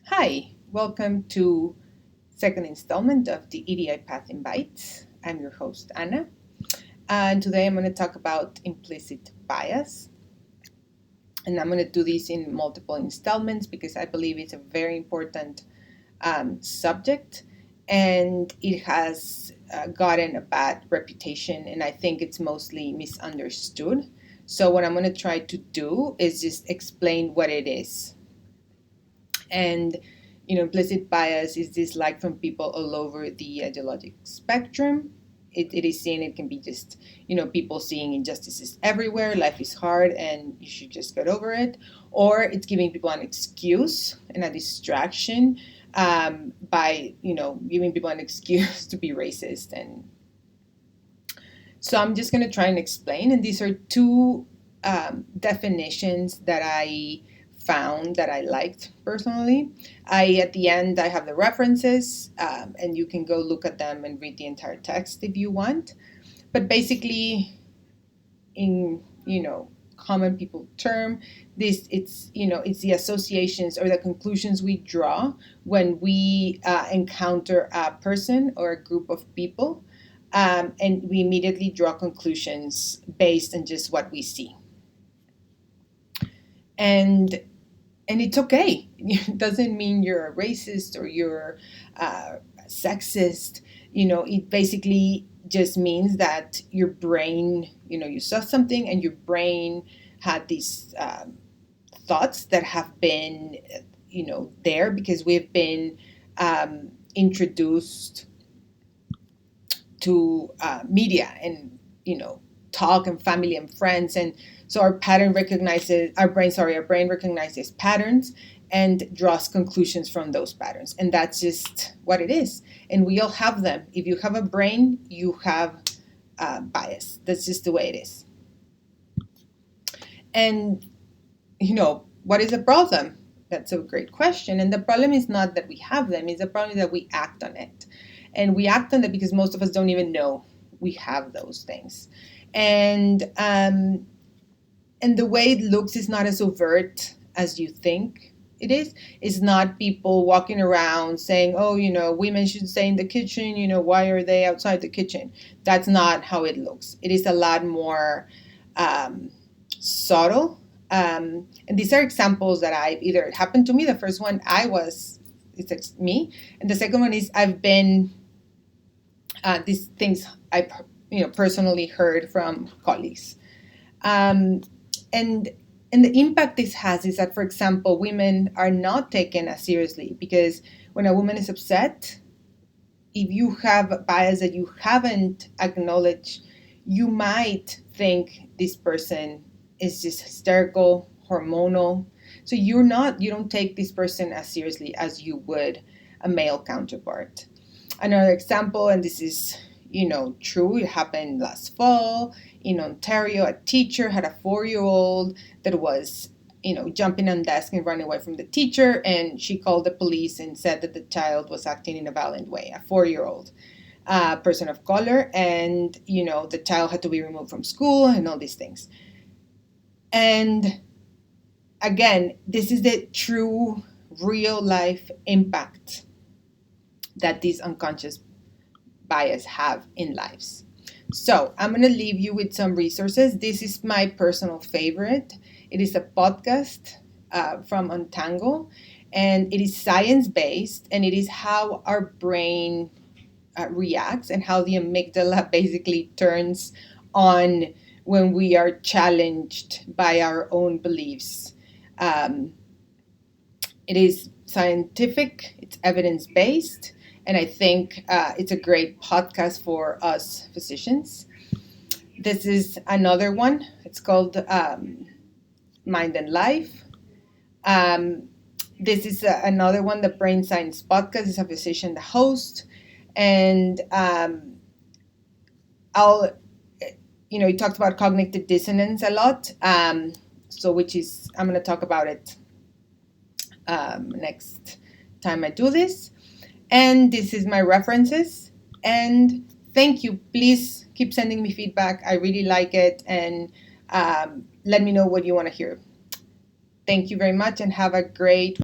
Hi, welcome to second installment of the EDI Path in Bites. I'm your host, Anna, and today I'm going to talk about implicit bias. And I'm going to do this in multiple installments because I believe it's a very important subject and it has gotten a bad reputation, and I think it's mostly misunderstood. So, what I'm going to try to do is just explain what it is. And implicit bias is dislike from people all over the ideologic spectrum. It is seen, it can be just people seeing injustices everywhere, life is hard and you should just get over it, or it's giving people an excuse and a distraction, by giving people an excuse to be racist. And so I'm just going to try and explain, and these are two definitions that I found that I liked personally. At the end, I have the references, and you can go look at them and read the entire text if you want. But basically, in common people term, this it's the associations or the conclusions we draw when we encounter a person or a group of people, and we immediately draw conclusions based on just what we see. And and it's okay. It doesn't mean you're a racist or you're sexist. It basically just means that your brain, you saw something and your brain had these thoughts that have been, there because we've been introduced to media and talk and family and friends. And so our brain recognizes patterns and draws conclusions from those patterns, and that's just what it is. And we all have them. If you have a brain, you have bias. That's just the way it is. And what is the problem? That's a great question. And the problem is not that we have them, it's the problem that we act on it. And we act on it because most of us don't even know we have those things. And the way it looks is not as overt as you think it is. It's not people walking around saying, oh, women should stay in the kitchen, why are they outside the kitchen? That's not how it looks. It is a lot more subtle. And these are examples that I've either happened to me. The first one, it's me. And the second one is I've been, these things I personally heard from colleagues. And and the impact this has is that, for example, women are not taken as seriously because when a woman is upset, if you have a bias that you haven't acknowledged, you might think this person is just hysterical, hormonal. So you don't take this person as seriously as you would a male counterpart. Another example, and this is true, it happened last fall in Ontario. A teacher had a 4-year-old that was jumping on desk and running away from the teacher, and she called the police and said that the child was acting in a violent way, a 4-year-old person of color, and the child had to be removed from school and all these things. And again, this is the true real life impact that these unconscious bias have in lives. So I'm going to leave you with some resources. This is my personal favorite. It is a podcast from Untangle, and it is science-based, and it is how our brain reacts and how the amygdala basically turns on when we are challenged by our own beliefs. It is scientific, it's evidence-based, and I think it's a great podcast for us physicians. This is another one. It's called Mind and Life. This is another one, the Brain Science Podcast. Is a physician, the host. And he talked about cognitive dissonance a lot. Which is, I'm going to talk about it next time I do this. And this is my references. And thank you. Please keep sending me feedback. I really like it. And let me know what you want to hear. Thank you very much and have a great